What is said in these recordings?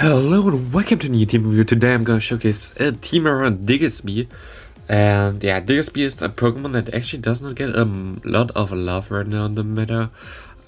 Hello and welcome to a new team review. Today I'm gonna showcase a team around Diggersby. And yeah, Diggersby is a Pokemon that actually does not get a lot of love right now in the meta.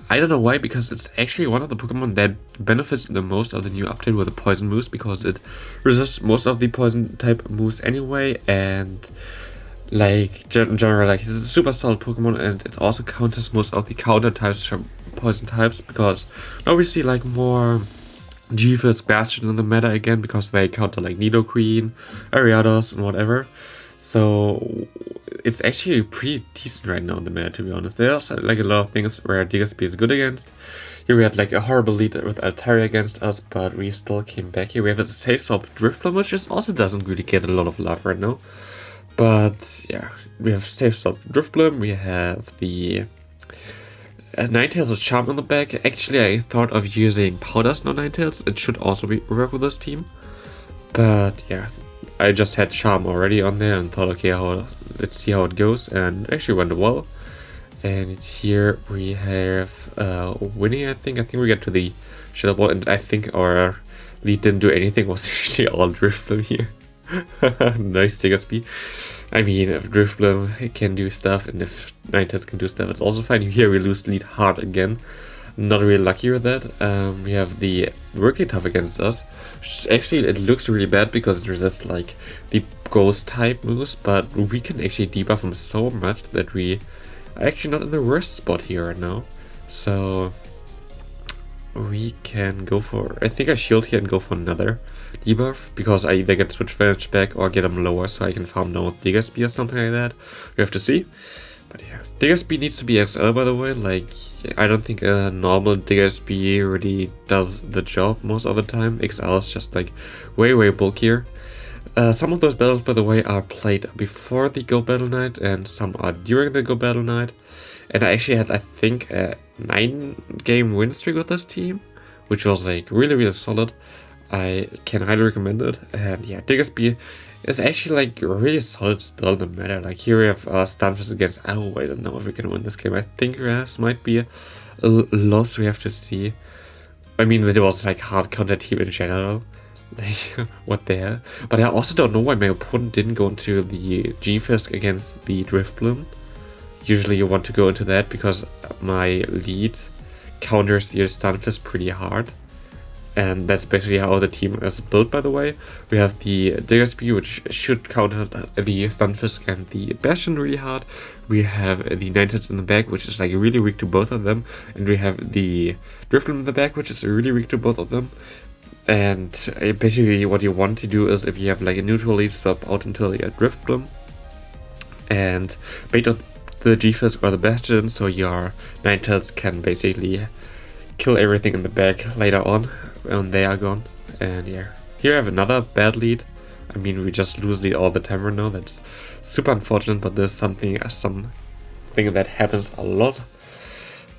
I don't know why, because it's actually one of the Pokemon that benefits the most of the new update with the poison moves, because it resists most of the poison type moves anyway, and like generally like it's a super solid Pokemon, and it also counters most of the counter types from poison types, because now we see like more G-Fisk Bastion in the meta again, because they counter like Nidoqueen, Ariados, and whatever. So it's actually pretty decent right now in the meta, to be honest. There's like a lot of things where Diggersby is good against. Here we had like a horrible lead with Altaria against us, but we still came back. Here we have a safe swap Drifblim, which just also doesn't really get a lot of love right now. But yeah, we have safe swap Drifblim, we have the Ninetales with Charm on the back. Actually, I thought of using Powder Snow Ninetales. It should also work with this team. But yeah, I just had Charm already on there and thought, okay, let's see how it goes. And it actually went well. And here we have Winnie, I think. I think we get to the Shadow Ball, and I think our lead didn't do anything. It was actually all Drifblim here. Nice Diggersby. I mean, if Drifblim can do stuff, and if Ninetales can do stuff, it's also fine. Here we lose lead hard again. Not really lucky with that. We have the Tough against us, which is actually, it looks really bad because it resists like the ghost type moves, but we can actually debuff him so much that we are actually not in the worst spot here right now. So we can go for, I think I shield here and go for another debuff, because I either get Switch Vantage back or get them lower, so I can farm down with Diggersby or something like that. We have to see. But yeah, Diggersby needs to be XL, by the way. Like, I don't think a normal Diggersby really does the job most of the time. XL is just like way bulkier. Some of those battles, by the way, are played before the Go Battle Night, and some are during the Go Battle Night. And I actually had, I think, a 9-game win streak with this team, which was like really solid. I can highly recommend it. And yeah, Diggersby is actually like really solid still in the meta. Like here we have Stunfisk against, oh, I don't know if we can win this game. I think Raz might be a loss, we have to see. I mean, it was like hard counter team in general. Like, what the hell? But I also don't know why my opponent didn't go into the G-Fisk against the Drifblim. Usually you want to go into that, because my lead counters your Stunfisk pretty hard. And that's basically how the team is built, by the way. We have the Diggersby, which should counter the Stunfisk and the Bastion really hard. We have the Ninetales in the back, which is like really weak to both of them. And we have the Drifblim in the back, which is really weak to both of them. And basically what you want to do is, if you have like a neutral lead, swap out until you get Drifblim and bait on the G-Fisk or the Bastion, so your Ninetales can basically kill everything in the back later on when they are gone. And yeah, here I have another bad lead. I mean, we just lose lead all the time right now. That's super unfortunate, but there's something that happens a lot.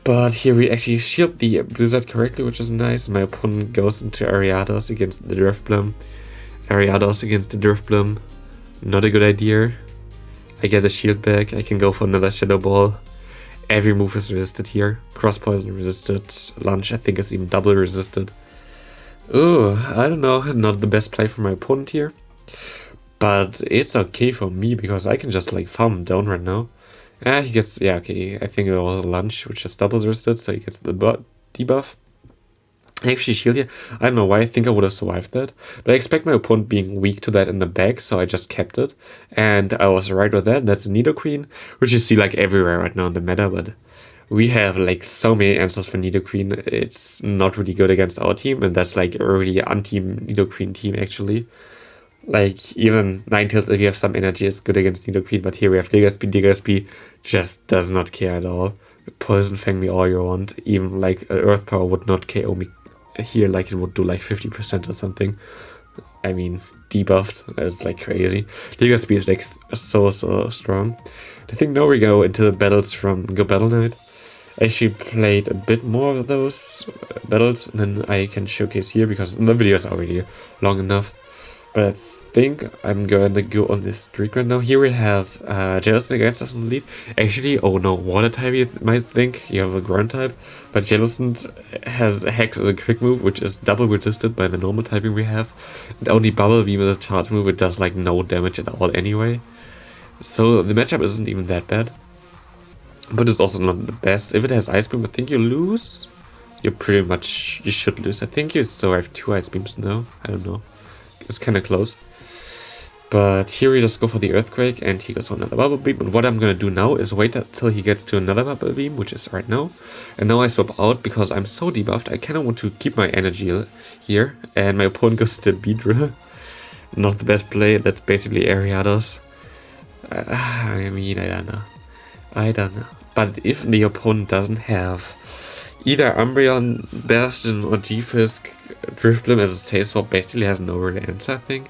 But here we actually shield the Blizzard correctly, which is nice. My opponent goes into Ariados against the Drifblim. Ariados against the Drifblim. Not a good idea. I get the shield back. I can go for another Shadow Ball. Every move is resisted here. Cross Poison resisted. Lunge, I think, is even double resisted. Oh, I don't know. Not the best play for my opponent here. But it's okay for me, because I can just like farm him down right now. He gets, yeah, okay. I think it was a Lunge, which is double resisted, so he gets the debuff. I actually shield here. I don't know why. I think I would have survived that. But I expect my opponent being weak to that in the back, so I just kept it. And I was right with that. That's a Nidoqueen, which you see like everywhere right now in the meta, but we have like so many answers for Nidoqueen. It's not really good against our team, and that's like a really anti Nidoqueen team actually. Like even Ninetales, if you have some energy, is good against Nidoqueen, but here we have Diggersby. Diggersby just does not care at all. Poison Fang me all you want. Even like Earth Power would not KO me here, like it would do like 50% or something. I mean, debuffed, that's like crazy. Diggersby is like so strong. I think now we go into the battles from Go Battle Night. I actually played a bit more of those battles than I can showcase here, because the video is already long enough. But I think I'm gonna go on this streak right now. Here we have Jellicent against us in the lead. Actually, oh no, water type you might think, you have a ground type, but Jellicent has Hex as a quick move, which is double resisted by the normal typing we have, and only Bubble Beam is a charge move, it does like no damage at all anyway. So the matchup isn't even that bad, but it's also not the best. If it has Ice Beam, I think you lose. You should lose. I think you still have 2 Ice Beams now, I don't know. It's kind of close. But here we just go for the Earthquake, and he goes for another Bubble Beam. And what I'm gonna do now is wait until he gets to another Bubble Beam, which is right now. And now I swap out because I'm so debuffed. I kind of want to keep my energy here. And my opponent goes to Beedrill. Not the best play. That's basically Ariados. I mean, I don't know. But if the opponent doesn't have either Umbreon, Bastion, or G-Fisk, Drifblim as a safe swap basically has no real answer, I think.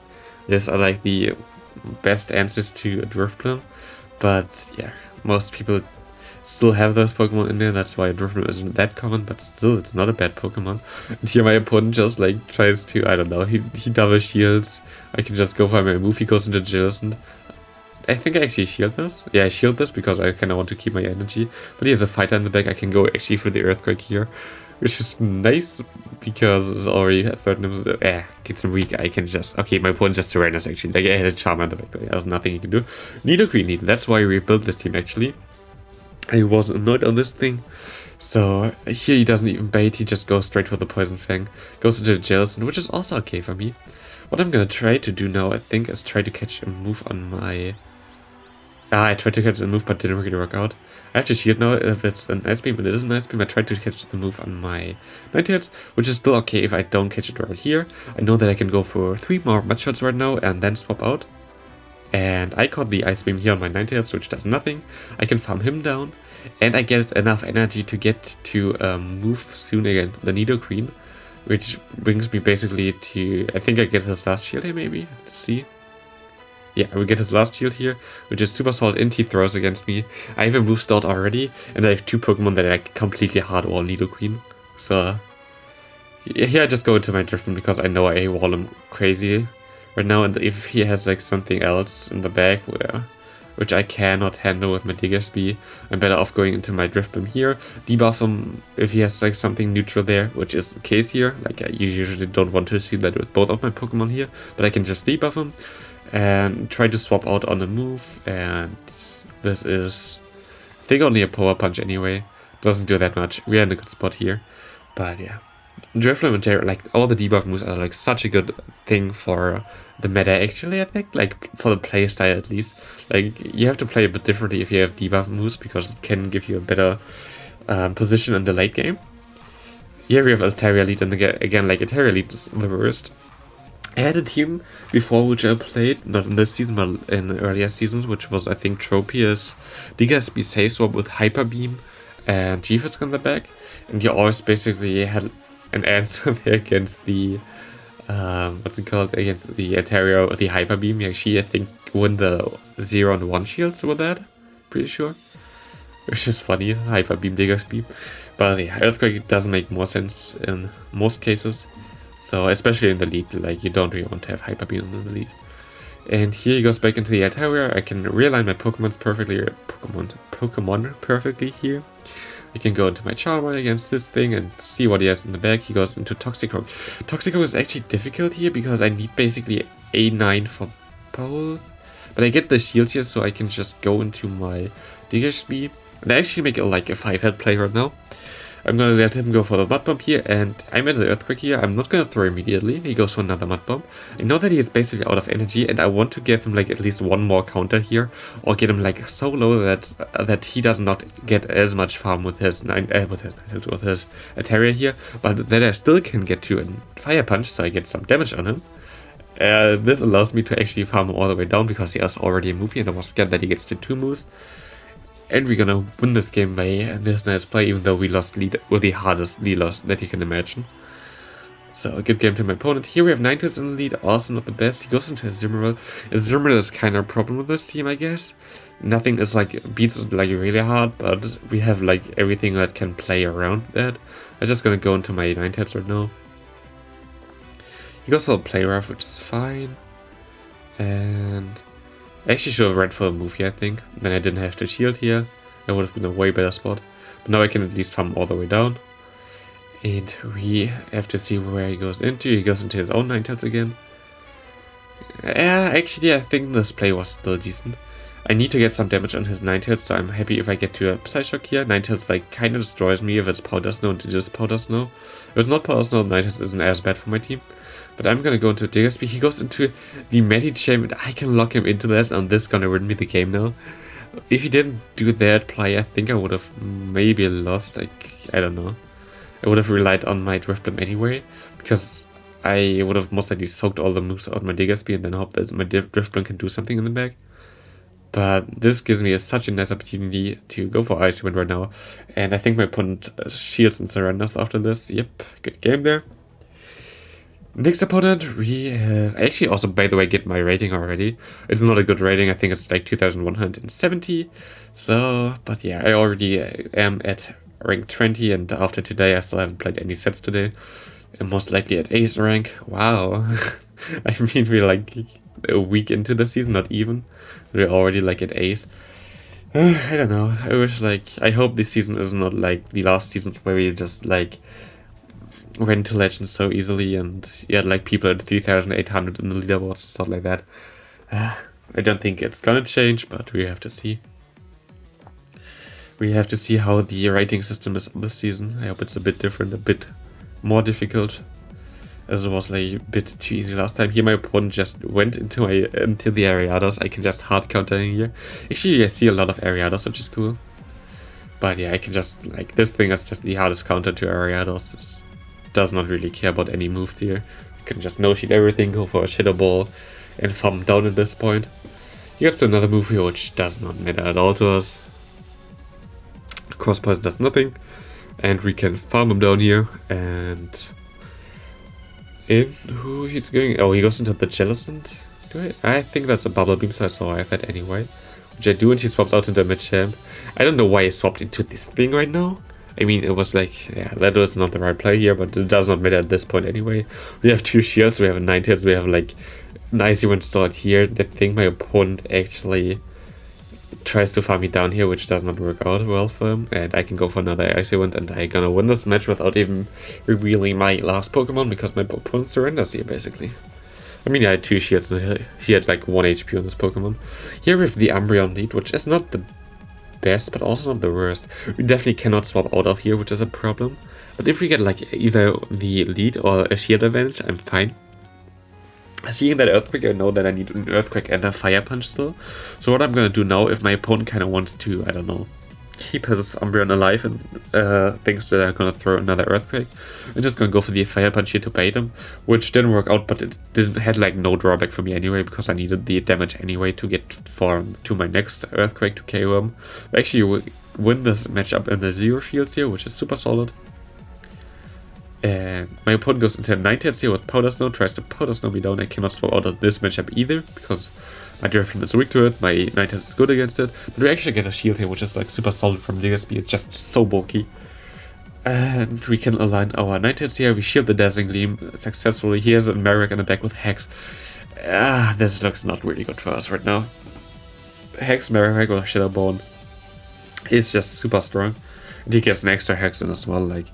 These are like the best answers to Drifblim, but yeah, most people still have those Pokemon in there, that's why Drifblim isn't that common, but still, it's not a bad Pokemon. And here my opponent just like tries to, I don't know, he double shields. I can just go for my move, he goes into Jellicent. I think I actually shield this. Yeah, I shield this because I kind of want to keep my energy. But he has a fighter in the back. I can go actually for the Earthquake here, which is nice because it's already a third number. Gets him weak. I can just... Okay, my opponent just surrenders actually. Like, I had a Charmer in the back. There was nothing he can do. Nidoqueen. That's why we built this team actually. I was annoyed on this thing. So here he doesn't even bait. He just goes straight for the Poison Fang. Goes into the Jellicent, which is also okay for me. What I'm gonna try to do now, I think, is try to catch a move on my... I tried to catch the move, but didn't really work out. I have to shield now if it's an Ice Beam, but it is an Ice Beam. I tried to catch the move on my Ninetales, which is still okay if I don't catch it right here. I know that I can go for 3 more Mud Shots right now and then swap out. And I caught the Ice Beam here on my Ninetales, which does nothing. I can farm him down, and I get enough energy to get to move soon against the Nidoqueen, which brings me basically to... I think I get his last shield here, maybe? Let's see. Yeah, we get his last shield here, which is Super Salt and he throws against me. I have a move start already, and I have 2 Pokemon that are completely hard wall Nidoqueen. So here I just go into my Driftman because I know I wall him crazy right now, and if he has like something else in the back which I cannot handle with my Diggersby, I'm better off going into my Driftman here, debuff him if he has like something neutral there, which is the case here. Like you usually don't want to see that with both of my Pokemon here, but I can just debuff him and try to swap out on the move, and this is, I think, only a Power Punch anyway. Doesn't do that much. We are in a good spot here, but yeah. Drifloon and Terra, like all the debuff moves are like such a good thing for the meta actually, I think, like for the playstyle at least. Like you have to play a bit differently if you have debuff moves because it can give you a better position in the late game. Here we have Altaria lead, and again, like Altaria lead is the worst. I had a team before which I played, not in this season, but in earlier seasons, which was, I think, Tropius, Diggersby Say Swap with Hyper Beam and G-Fisk on the back. And you always basically had an answer there against the, what's it called, against the Altaria or the Hyper Beam. You actually, I think, win the 0 and 1 shields with that, pretty sure. Which is funny, Hyper Beam, Diggersby. But yeah, Earthquake doesn't make more sense in most cases. So, especially in the lead, like, you don't really want to have Hyper Beam in the lead. And here he goes back into the Altaria. I can realign my Pokemon perfectly here. I can go into my Charmer against this thing and see what he has in the back. He goes into Toxicroak. Toxicroak is actually difficult here because I need basically A9 for both. But I get the shield here, so I can just go into my Diggersby. And I actually make it like a 5-head play right now. I'm gonna let him go for the Mud Bomb here, and I'm in the Earthquake here. I'm not gonna throw immediately. He goes for another Mud Bomb. I know that he is basically out of energy, and I want to give him like at least 1 more counter here, or get him like so low that he does not get as much farm with his Altaria here, but that I still can get to a Fire Punch, so I get some damage on him. This allows me to actually farm him all the way down because he has already a move here, and I was scared that he gets to 2 moves. And we're gonna win this game by this nice play, even though we lost lead with the hardest lead loss that you can imagine. So a good game to my opponent. Here we have Ninetales in the lead, also not the best. He goes into a Zimmerl. A Zimmerl is kind of a problem with this team, I guess. Nothing is like, beats it like really hard, but we have like everything that can play around that. I'm just gonna go into my Ninetales right now. He goes for a Play Rough, which is fine. And I actually should have read for a move here, I think. Then I didn't have to shield here. That would have been a way better spot. But now I can at least farm all the way down. And we have to see where he goes into. He goes into his own Ninetales again. Yeah, actually I think this play was still decent. I need to get some damage on his Ninetales, so I'm happy if I get to a Psyshock here. Ninetales like kinda destroys me if it's Powder Snow and just Powder Snow. If it's not Powder Snow, Ninetales isn't as bad for my team. But I'm gonna go into Diggersby. He goes into the Medicham and I can lock him into that, and this is gonna win me the game now. If he didn't do that play, I think I would have maybe lost. Like, I don't know. I would have relied on my Driftbloom anyway, because I would have most likely soaked all the moves out of my Diggersby and then hope that my Driftbloom can do something in the back. But this gives me such a nice opportunity to go for Icy Wind right now. And I think my opponent shields and surrenders after this. Yep, good game there. Next opponent, we actually also, by the way, get my rating already. It's not a good rating, I think it's like 2170. So, but yeah, I already am at rank 20, and after today I still haven't played any sets today. I'm most likely at ace rank. Wow. I mean, we're like a week into the season, not even. We're already like at ace. I don't know. I hope this season is not like the last seasons where we just like went to Legends so easily and you had like people at 3,800 in the leaderboards, stuff like that. I don't think it's gonna change, but we have to see. We have to see how the rating system is this season. I hope it's a bit different, a bit more difficult, as it was like a bit too easy last time. Here my opponent just went into the Ariados. I can just hard counter in here. Actually, I see a lot of Ariados, which is cool. But yeah, I can just, like, this thing is just the hardest counter to Ariados. It does not really care about any moves here. You can just no-sheet everything, go for a Shadow Ball, and farm down at this point. He gets to another move here, which does not matter at all to us. Cross Poison does nothing. And we can farm him down here, and in who he's going. Oh, he goes into the Jellicent. I think that's a Bubble Beam, so I saw I have that anyway. Which I do, and he swaps out into Midchamp. I don't know why he swapped into this thing right now. I mean, it was like, yeah, that was not the right play here, but it does not matter at this point anyway. We have two shields, we have a Ninetales, we have like an Icy Wind stored here. I think my opponent actually tries to farm me down here, which does not work out well for him, and I can go for another Icy Wind, and I'm gonna win this match without even revealing my last Pokemon, because my opponent surrenders here, basically. I mean, I had two shields, so he had like 1 HP on this Pokemon. Here with the Umbreon lead, which is not the best, but also not the worst. We definitely cannot swap out of here, which is a problem. But if we get like either the lead or a shield advantage, I'm fine. Seeing that Earthquake, I know that I need an Earthquake and a Fire Punch still. So what I'm gonna do now, if my opponent kind of wants to, I don't know, keep his Umbreon alive and thinks that I'm gonna throw another Earthquake, I'm just gonna go for the Fire Punch here to bait him, which didn't work out, but it had like no drawback for me anyway, because I needed the damage anyway to get to my next Earthquake to KO him. I actually win this matchup in the Zero Shields here, which is super solid. And my opponent goes into a Ninetales here with Powder Snow, tries to Powder Snow me down. I cannot swap out of this matchup either, because my Driftbloom is weak to it, my Ninetales is good against it. But we actually get a shield here, which is like super solid from Diggersby. It's just so bulky. And we can align our Ninetales here. We shield the Dazzling Gleam successfully. He has a Marek in the back with Hex. This looks not really good for us right now. Hex, Marek, or Shadow Bone is just super strong. And he gets an extra Hex in as well. Like,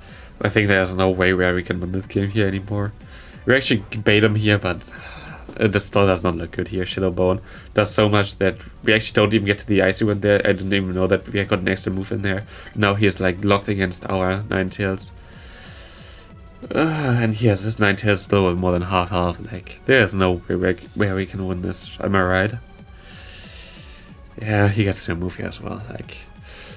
I think there's no way where we can win this game here anymore. We actually bait him here, but the still does not look good here. Shadow Bone does so much that we actually don't even get to the Icy Wind there. I didn't even know that we got an extra move in there. Now he is like locked against our Ninetales. And he has his Ninetales still with more than half health. Like, there's no way where we can win this. Am I right? Yeah, he gets to move here as well. Like,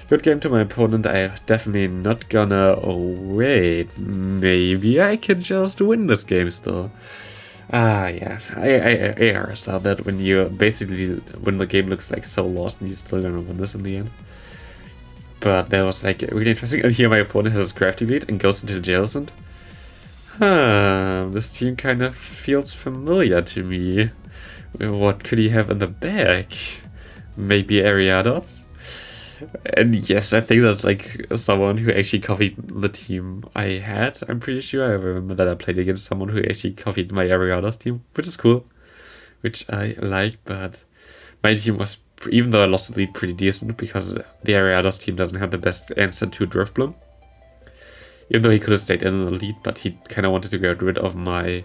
good game to my opponent. I'm definitely not gonna... Oh, wait. Maybe I can just win this game still. Yeah. I understand that when the game looks like so lost and you're still gonna win this in the end. But that was like really interesting. And here my opponent has his Crafty lead and goes into the Jellicent. This team kind of feels familiar to me. What could he have in the back? Maybe Ariados? And yes, I think that's like someone who actually copied the team I had. I'm pretty sure I remember that I played against someone who actually copied my Ariados team, which is cool. which I like, but my team was, even though I lost the lead, pretty decent because the Ariados team doesn't have the best answer to Drifbloom. Even though he could have stayed in the lead, but he kind of wanted to get rid of my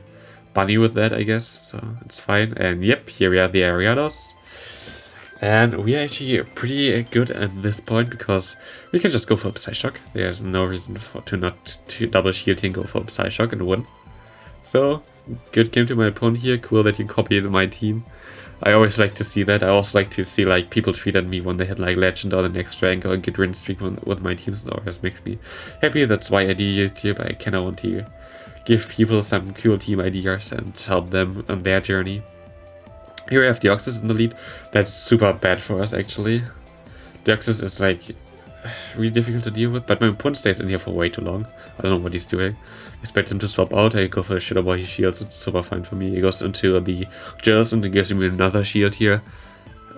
bunny with that, I guess, so it's fine. And yep, here we are, the Ariados. And we are actually pretty good at this point because we can just go for Psyshock. There's no reason to not double shield and go for Psyshock and win. So, good game to my opponent here. Cool that he copied my team. I always like to see that. I also like to see like people tweet at me when they hit like Legend or the next rank or get win streak with my teams. It always makes me happy. That's why I do YouTube. I kind of want to give people some cool team ideas and help them on their journey. Here we have Deoxys in the lead. That's super bad for us, actually. Deoxys is like really difficult to deal with, but my opponent stays in here for way too long. I don't know what he's doing. Expect him to swap out. I go for the Shadow Ball, he shields. It's super fine for me. He goes into the Jellicent and gives me another shield here.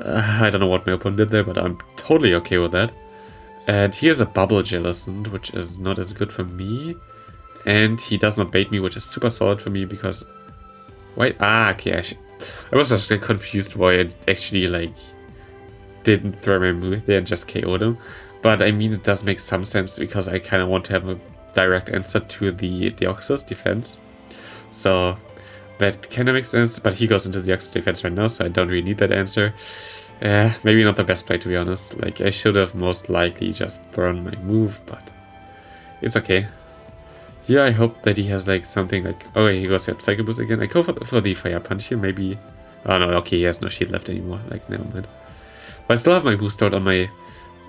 I don't know what my opponent did there, but I'm totally okay with that. And here's a Bubble Jellicent, which is not as good for me. And he does not bait me, which is super solid for me because... Wait, okay, I was just confused why I actually like didn't throw my move there and just KO'd him. But I mean, it does make some sense because I kind of want to have a direct answer to the Deoxys defense. So that kind of makes sense, but he goes into the Deoxys defense right now, so I don't really need that answer. Maybe not the best play, to be honest. Like, I should have most likely just thrown my move, but it's okay. Here, I hope that he has like something like... Oh, he goes to Psycho Boost again. I go for the Fire Punch here, maybe... Oh no, okay, he has no shield left anymore. Like, never mind. But I still have my boost out on my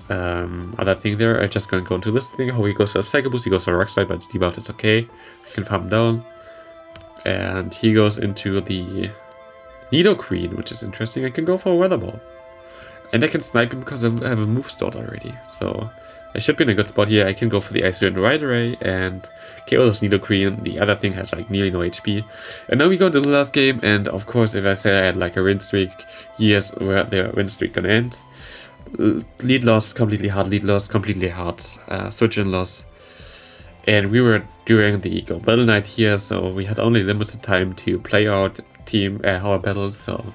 other thing there. I'm just gonna go into this thing. Oh, he goes for Psycho Boost, he goes for Rock Slide, but it's debuffed, it's okay. We can farm him down. And he goes into the Nidoqueen, which is interesting. I can go for a Weather Ball. And I can snipe him because I have a move stored already. So I should be in a good spot here. I can go for the Ice Wind right away and KO this Nidoqueen. The other thing has like nearly no HP. And now we go to the last game, and of course if I say I had like a win streak, here's where the win streak gonna end. Lead loss, completely hard. Lead loss, completely hard. Switch in loss. And we were during the Go Battle Night here, so we had only limited time to play out team our battles, so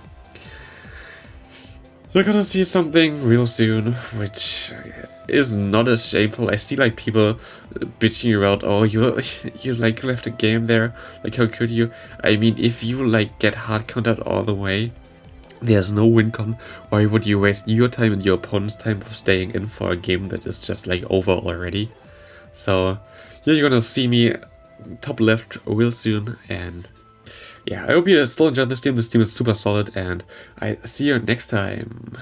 you're gonna see something real soon, which is not as shameful. I see like people bitching about, oh, you like left a game there, like how could you? I mean, if you like get hard countered all the way, there's no win con. Why would you waste your time and your opponent's time of staying in for a game that is just like over already? So here you're gonna see me top left real soon, and yeah, I hope you still enjoyed this team. This team is super solid, and I see you next time.